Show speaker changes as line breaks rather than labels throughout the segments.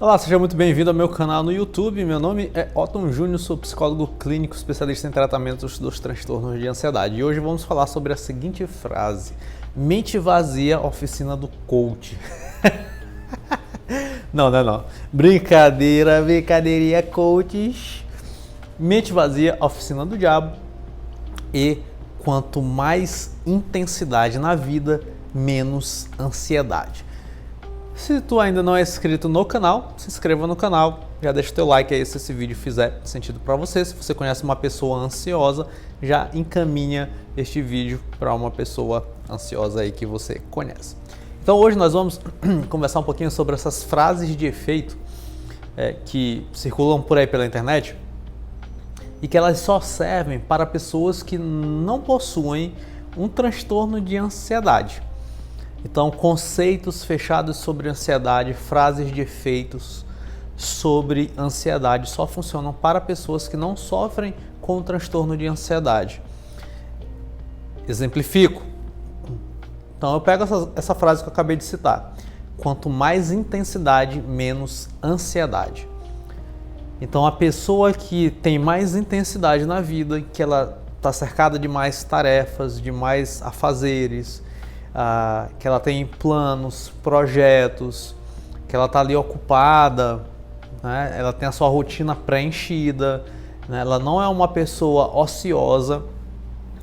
Olá, seja muito bem-vindo ao meu canal no YouTube. Meu nome é Otton Júnior, sou psicólogo clínico especialista em tratamentos dos transtornos de ansiedade. E hoje vamos falar sobre a seguinte frase: mente vazia, oficina do coach. Não. Brincadeirinha, coaches. Mente vazia, oficina do diabo. E quanto mais intensidade na vida, menos ansiedade. Se tu ainda não é inscrito no canal, se inscreva no canal, já deixa o teu like aí se esse vídeo fizer sentido para você. Se você conhece uma pessoa ansiosa, já encaminha este vídeo para uma pessoa ansiosa aí que você conhece. Então hoje nós vamos conversar um pouquinho sobre essas frases de efeito que circulam por aí pela internet e que elas só servem para pessoas que não possuem um transtorno de ansiedade. Então, conceitos fechados sobre ansiedade, frases de efeitos sobre ansiedade só funcionam para pessoas que não sofrem com o transtorno de ansiedade. Exemplifico. Então, eu pego essa frase que eu acabei de citar. Quanto mais intensidade, menos ansiedade. Então, a pessoa que tem mais intensidade na vida, que ela está cercada de mais tarefas, de mais afazeres, que ela tem planos, projetos, que ela está ali ocupada, né? Ela tem a sua rotina preenchida, né? Ela não é uma pessoa ociosa,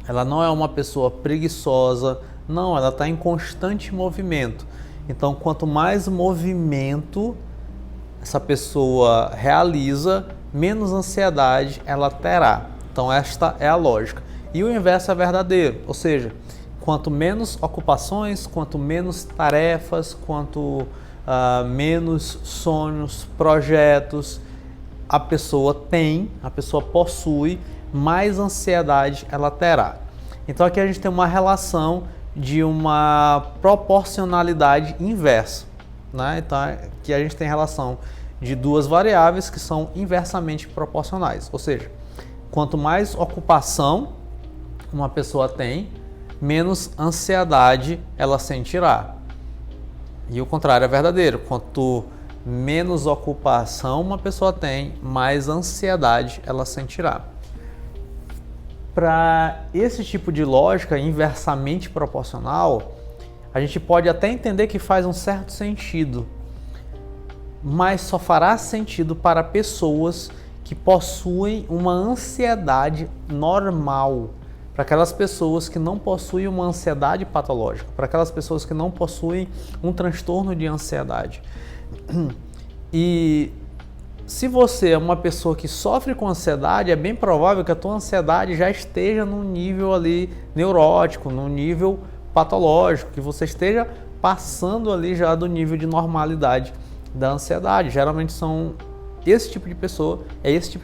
ela não é uma pessoa preguiçosa, não, ela está em constante movimento. Então, quanto mais movimento essa pessoa realiza, menos ansiedade ela terá. Então, esta é a lógica. E o inverso é verdadeiro, ou seja, quanto menos ocupações, quanto menos tarefas, quanto menos sonhos, projetos a pessoa tem, a pessoa possui, mais ansiedade ela terá. Então aqui a gente tem uma relação de uma proporcionalidade inversa, né? Então aqui a gente tem relação de duas variáveis que são inversamente proporcionais, ou seja, quanto mais ocupação uma pessoa tem, menos ansiedade ela sentirá. E o contrário é verdadeiro. Quanto menos ocupação uma pessoa tem, mais ansiedade ela sentirá. Para esse tipo de lógica inversamente proporcional, a gente pode até entender que faz um certo sentido, mas só fará sentido para pessoas que possuem uma ansiedade normal. Para aquelas pessoas que não possuem uma ansiedade patológica, para aquelas pessoas que não possuem um transtorno de ansiedade. E se você é uma pessoa que sofre com ansiedade, é bem provável que a tua ansiedade já esteja num nível ali neurótico, num nível patológico, que você esteja passando ali já do nível de normalidade da ansiedade. Geralmente é esse tipo de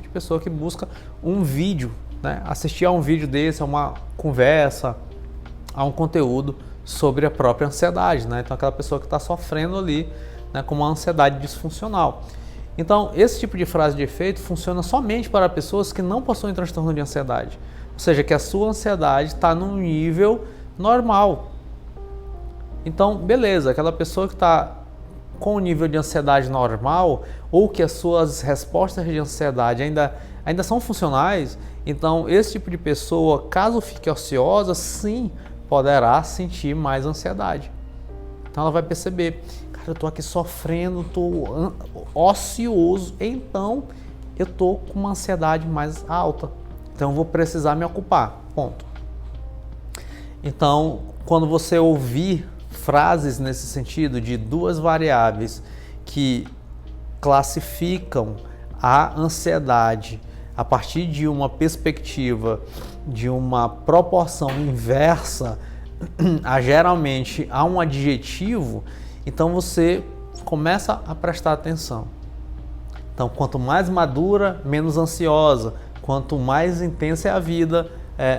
pessoa que busca um vídeo, né? Assistir a um vídeo desse, a uma conversa, a um conteúdo sobre a própria ansiedade, né? Então aquela pessoa que está sofrendo ali, né, com uma ansiedade disfuncional. Então esse tipo de frase de efeito funciona somente para pessoas que não possuem transtorno de ansiedade, ou seja, que a sua ansiedade está num nível normal. Então beleza, aquela pessoa que está com o nível de ansiedade normal, ou que as suas respostas de ansiedade ainda são funcionais, então esse tipo de pessoa, caso fique ociosa, sim, poderá sentir mais ansiedade. Então ela vai perceber, cara, eu tô aqui sofrendo, tô ocioso, então eu tô com uma ansiedade mais alta, então eu vou precisar me ocupar, ponto. Então, quando você ouvir frases nesse sentido de duas variáveis que classificam a ansiedade a partir de uma perspectiva de uma proporção inversa geralmente a um adjetivo, então você começa a prestar atenção. Então, quanto mais madura, menos ansiosa. Quanto mais intensa é a vida,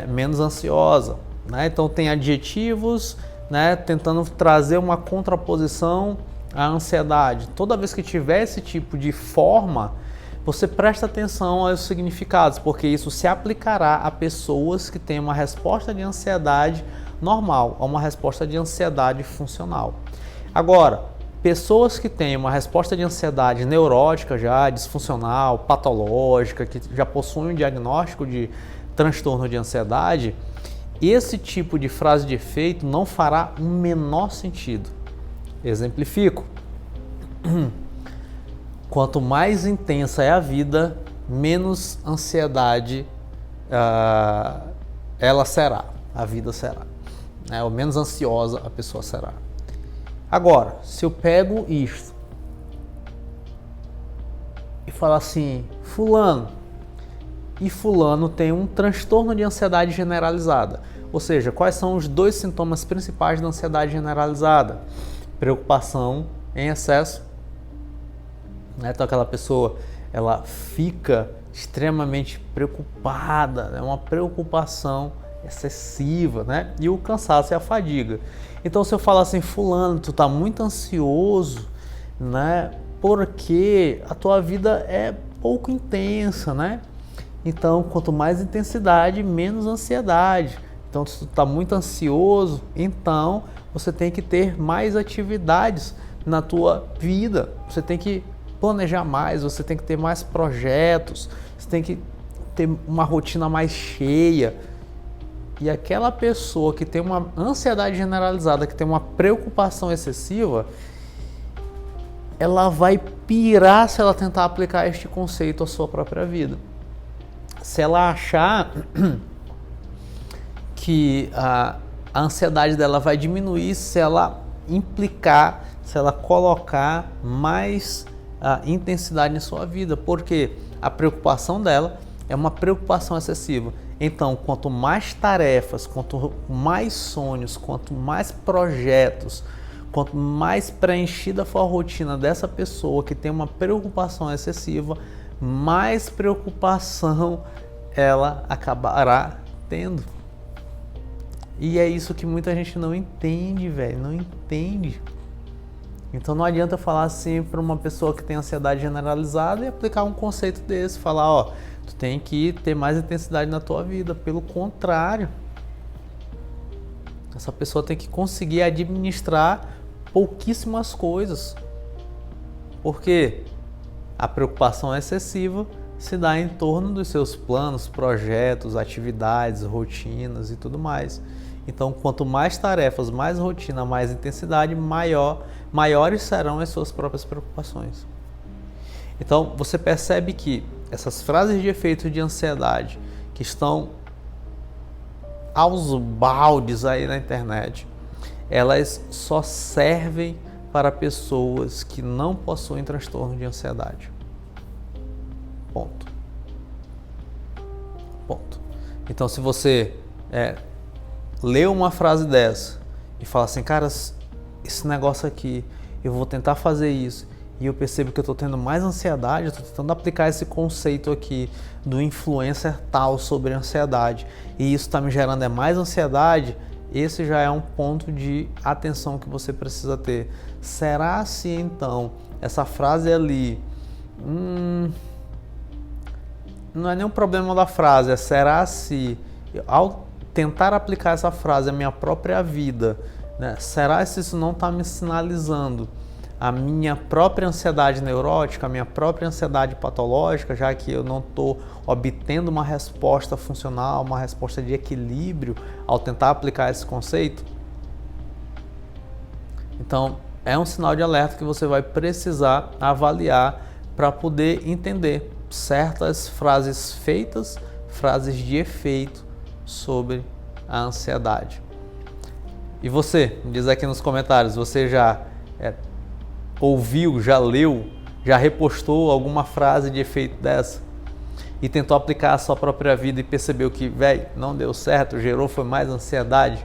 menos ansiosa, né? Então tem adjetivos, né, tentando trazer uma contraposição à ansiedade. Toda vez que tiver esse tipo de forma, você presta atenção aos significados, porque isso se aplicará a pessoas que têm uma resposta de ansiedade normal, a uma resposta de ansiedade funcional. Agora, pessoas que têm uma resposta de ansiedade neurótica já, disfuncional, patológica, que já possuem um diagnóstico de transtorno de ansiedade, esse tipo de frase de efeito não fará o menor sentido. Exemplifico. Quanto mais intensa é a vida, menos ansiedade ela será, a vida será. Ou menos ansiosa a pessoa será. Agora, se eu pego isto e falo assim, fulano tem um transtorno de ansiedade generalizada. Ou seja, quais são os 2 sintomas principais da ansiedade generalizada? Preocupação em excesso. Então aquela pessoa, ela fica extremamente preocupada, é uma preocupação excessiva, né? E o cansaço e a fadiga. Então se eu falo assim, fulano, tu tá muito ansioso, né? Porque a tua vida é pouco intensa, né? Então quanto mais intensidade, menos ansiedade. Então se tu tá muito ansioso, então você tem que ter mais atividades na tua vida. Você tem que planejar mais, você tem que ter mais projetos, você tem que ter uma rotina mais cheia. E aquela pessoa que tem uma ansiedade generalizada, que tem uma preocupação excessiva, ela vai pirar se ela tentar aplicar este conceito à sua própria vida. Se ela achar que a ansiedade dela vai diminuir se ela implicar, se ela colocar mais intensidade em sua vida, porque a preocupação dela é uma preocupação excessiva. Então, quanto mais tarefas, quanto mais sonhos, quanto mais projetos, quanto mais preenchida for a rotina dessa pessoa que tem uma preocupação excessiva, mais preocupação ela acabará tendo. E é isso que muita gente não entende, velho, não entende. Então não adianta falar assim para uma pessoa que tem ansiedade generalizada e aplicar um conceito desse, falar, ó, tu tem que ter mais intensidade na tua vida. Pelo contrário, essa pessoa tem que conseguir administrar pouquíssimas coisas, porque a preocupação excessiva se dá em torno dos seus planos, projetos, atividades, rotinas e tudo mais. Então, quanto mais tarefas, mais rotina, mais intensidade, maiores serão as suas próprias preocupações. Então, você percebe que essas frases de efeito de ansiedade que estão aos baldes aí na internet, elas só servem para pessoas que não possuem transtorno de ansiedade. Ponto. Ponto. Então, se você lê uma frase dessa e fala assim, cara, esse negócio aqui, eu vou tentar fazer isso, e eu percebo que eu estou tendo mais ansiedade, eu estou tentando aplicar esse conceito aqui do influencer tal sobre ansiedade, e isso está me gerando mais ansiedade, esse já é um ponto de atenção que você precisa ter. Será se então essa frase ali, não é nem um problema da frase, será se ao tentar aplicar essa frase à minha própria vida, né, será se isso não está me sinalizando a minha própria ansiedade neurótica, a minha própria ansiedade patológica, já que eu não estou obtendo uma resposta funcional, uma resposta de equilíbrio ao tentar aplicar esse conceito? Então, é um sinal de alerta que você vai precisar avaliar para poder entender certas frases feitas, frases de efeito sobre a ansiedade. E você, me diz aqui nos comentários, você já ouviu, já leu, já repostou alguma frase de efeito dessa e tentou aplicar a sua própria vida e percebeu que, velho, não deu certo, gerou foi mais ansiedade?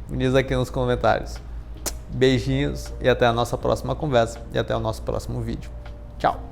Me diz aqui nos comentários. Beijinhos e até a nossa próxima conversa e até o nosso próximo vídeo. Tchau!